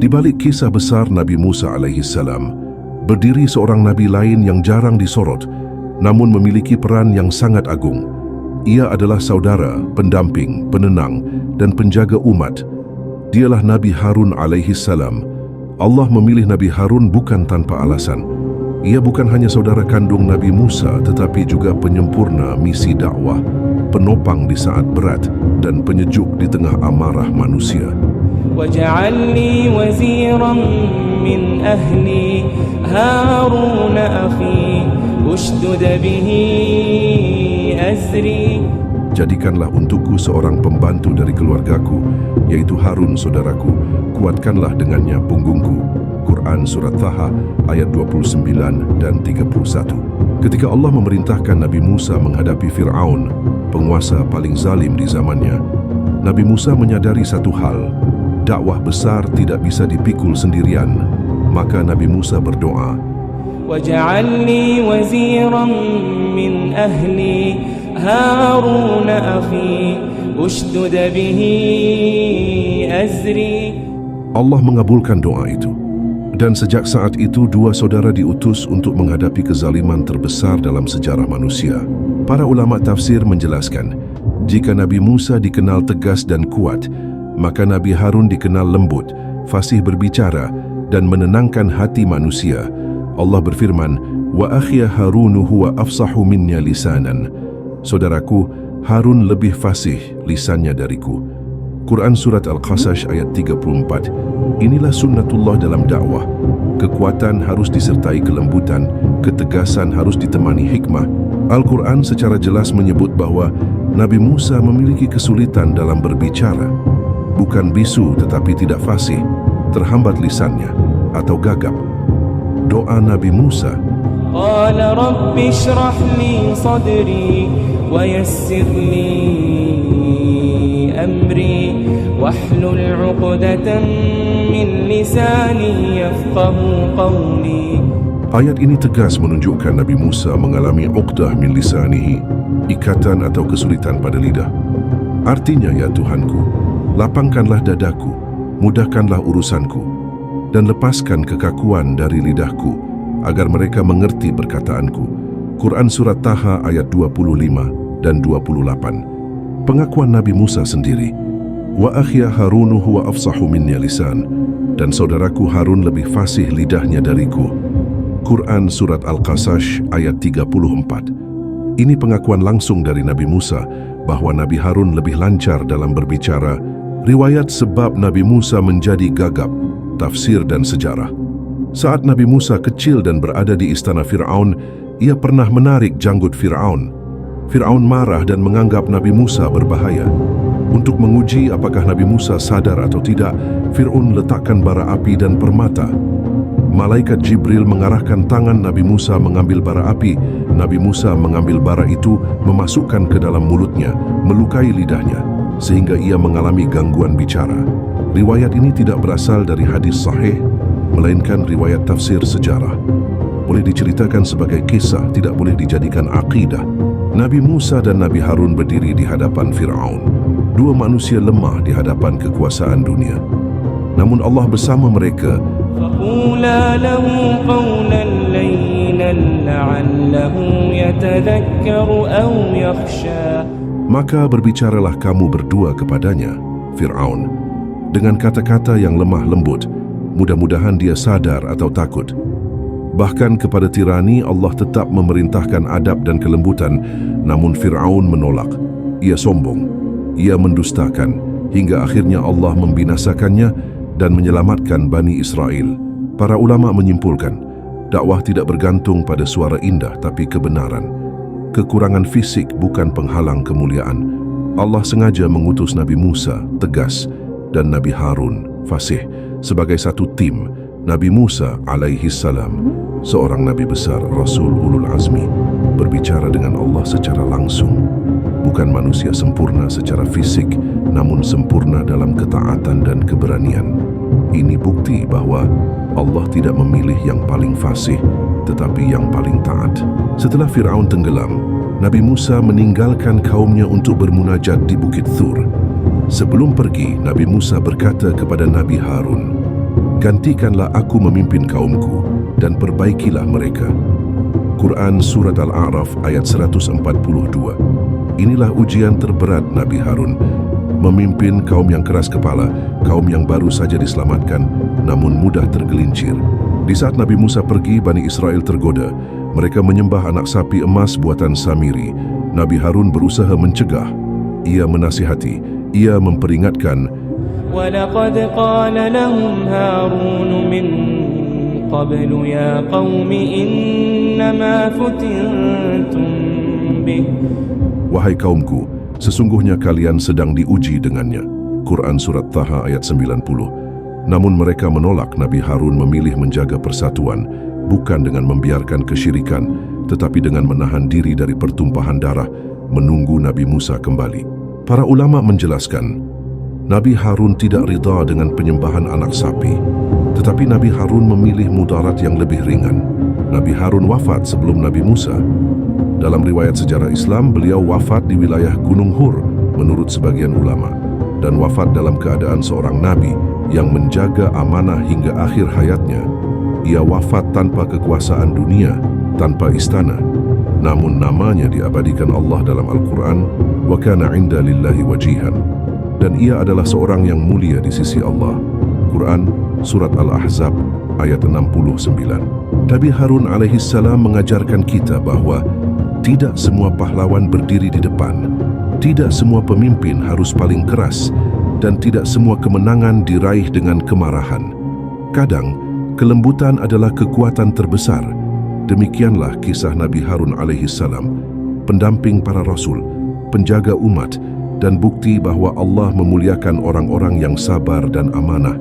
Di balik kisah besar Nabi Musa alaihissalam, berdiri seorang nabi lain yang jarang disorot, namun memiliki peran yang sangat agung. Ia adalah saudara, pendamping, penenang, dan penjaga umat. Dialah Nabi Harun alaihissalam. Allah memilih Nabi Harun bukan tanpa alasan. Ia bukan hanya saudara kandung Nabi Musa, tetapi juga penyempurna misi dakwah, penopang di saat berat, dan penyejuk di tengah amarah manusia. وَاجْعَلْ لِي وَزِيرًا مِّنْ أَهْلِي هَارُونَ أَخِي أُشْدُدْ بِهِ أَزْرِي. Jadikanlah untukku seorang pembantu dari keluargaku, yaitu Harun saudaraku. Kuatkanlah dengannya punggungku. Quran Surat Taha ayat 29 dan 31. Ketika Allah memerintahkan Nabi Musa menghadapi Fir'aun, penguasa paling zalim di zamannya, Nabi Musa menyadari satu hal, dakwah besar tidak bisa dipikul sendirian. Maka Nabi Musa berdoa, وَاجْعَلْ لِي وَزِيرًا مِّنْ أَهْلِي هَارُونَ أَخِي أُشْدُدْ بِهِ أَزْرِي. Allah mengabulkan doa itu. Dan sejak saat itu dua saudara diutus untuk menghadapi kezaliman terbesar dalam sejarah manusia. Para ulama tafsir menjelaskan, jika Nabi Musa dikenal tegas dan kuat, maka Nabi Harun dikenal lembut, fasih berbicara, dan menenangkan hati manusia. Allah berfirman, "Wa akhiya Harunu huwa afsahu minnya lisanan." Saudaraku, Harun lebih fasih lisannya dariku. Quran Surat Al-Qasas ayat 34. Inilah sunnatullah dalam dakwah. Kekuatan harus disertai kelembutan, ketegasan harus ditemani hikmah. Al-Quran secara jelas menyebut bahwa Nabi Musa memiliki kesulitan dalam berbicara. Bukan bisu tetapi tidak fasih, terhambat lisannya, atau gagap. Doa Nabi Musa, قال رب اشرح لي صدري ويسر لي أمري واحلل عقدة من لساني يفقه قولي. Ayat ini tegas menunjukkan Nabi Musa mengalami uqdah min lisanihi, ikatan atau kesulitan pada lidah. Artinya, ya Tuhanku, lapangkanlah dadaku, mudahkanlah urusanku, dan lepaskan kekakuan dari lidahku, agar mereka mengerti perkataanku. Quran Surat Taha ayat 25 dan 28. Pengakuan Nabi Musa sendiri, wa akhiya Harunu huwa afsahu minni lisan, dan saudaraku Harun lebih fasih lidahnya dariku. Quran Surat Al-Qasas ayat 34. Ini pengakuan langsung dari Nabi Musa bahwa Nabi Harun lebih lancar dalam berbicara. Riwayat sebab Nabi Musa menjadi gagap, tafsir dan sejarah. Saat Nabi Musa kecil dan berada di istana Fir'aun, ia pernah menarik janggut Fir'aun. Fir'aun marah dan menganggap Nabi Musa berbahaya. Untuk menguji apakah Nabi Musa sadar atau tidak, Fir'aun letakkan bara api dan permata. Malaikat Jibril mengarahkan tangan Nabi Musa mengambil bara api. Nabi Musa mengambil bara itu, memasukkan ke dalam mulutnya, melukai lidahnya, sehingga ia mengalami gangguan bicara. Riwayat ini tidak berasal dari hadis sahih, melainkan riwayat tafsir sejarah. Boleh diceritakan sebagai kisah, tidak boleh dijadikan akidah. Nabi Musa dan Nabi Harun berdiri di hadapan Fir'aun. Dua manusia lemah di hadapan kekuasaan dunia. Namun Allah bersama mereka. فَقُولَا لَهُ قَوْلًا لَيِّنًا لَعَلَّهُ يَتَذَكَّرُ أَوْ يَخْشَى. Maka berbicaralah kamu berdua kepadanya, Fir'aun, dengan kata-kata yang lemah lembut. Mudah-mudahan dia sadar atau takut. Bahkan kepada tirani Allah tetap memerintahkan adab dan kelembutan, namun Fir'aun menolak. Ia sombong, ia mendustakan, hingga akhirnya Allah membinasakannya dan menyelamatkan Bani Israel. Para ulama menyimpulkan, dakwah tidak bergantung pada suara indah tapi kebenaran. Kekurangan fisik bukan penghalang kemuliaan. Allah sengaja mengutus Nabi Musa, tegas, dan Nabi Harun, fasih, sebagai satu tim. Nabi Musa alaihissalam, seorang Nabi besar, Rasul Ulul Azmi, berbicara dengan Allah secara langsung. Bukan manusia sempurna secara fisik, namun sempurna dalam ketaatan dan keberanian. Ini bukti bahwa Allah tidak memilih yang paling fasih, tetapi yang paling taat. Setelah Fir'aun tenggelam, Nabi Musa meninggalkan kaumnya untuk bermunajat di Bukit Thur. Sebelum pergi, Nabi Musa berkata kepada Nabi Harun, gantikanlah aku memimpin kaumku dan perbaikilah mereka. Quran Surat Al-A'raf ayat 142. Inilah ujian terberat Nabi Harun, memimpin kaum yang keras kepala, kaum yang baru saja diselamatkan, namun mudah tergelincir. Di saat Nabi Musa pergi, Bani Israel tergoda. Mereka menyembah anak sapi emas buatan Samiri. Nabi Harun berusaha mencegah. Ia menasihati, ia memperingatkan, وَلَقَدْ قَالَ لَهُمْ هَارُونُ مِنْ قَبْلُ يَا قَوْمِ إِنَّمَا فُتِنْتُمْ بِهِ. Wahai kaumku, sesungguhnya kalian sedang diuji dengannya. Quran Surat Taha ayat 90. Namun mereka menolak Nabi Harun memilih menjaga persatuan, bukan dengan membiarkan kesyirikan, tetapi dengan menahan diri dari pertumpahan darah, menunggu Nabi Musa kembali. Para ulama menjelaskan, Nabi Harun tidak ridha dengan penyembahan anak sapi, tetapi Nabi Harun memilih mudarat yang lebih ringan. Nabi Harun wafat sebelum Nabi Musa. Dalam riwayat sejarah Islam, beliau wafat di wilayah Gunung Hur menurut sebagian ulama, dan wafat dalam keadaan seorang nabi yang menjaga amanah hingga akhir hayatnya. Ia wafat tanpa kekuasaan dunia, tanpa istana. Namun namanya diabadikan Allah dalam Al-Quran, wa kana 'inda lillahi wajihan. Dan ia adalah seorang yang mulia di sisi Allah. Quran Surat Al-Ahzab ayat 69. Nabi Harun alaihissalam mengajarkan kita bahwa tidak semua pahlawan berdiri di depan, tidak semua pemimpin harus paling keras, dan tidak semua kemenangan diraih dengan kemarahan. Kadang, kelembutan adalah kekuatan terbesar. Demikianlah kisah Nabi Harun alaihissalam, pendamping para rasul, penjaga umat, dan bukti bahwa Allah memuliakan orang-orang yang sabar dan amanah.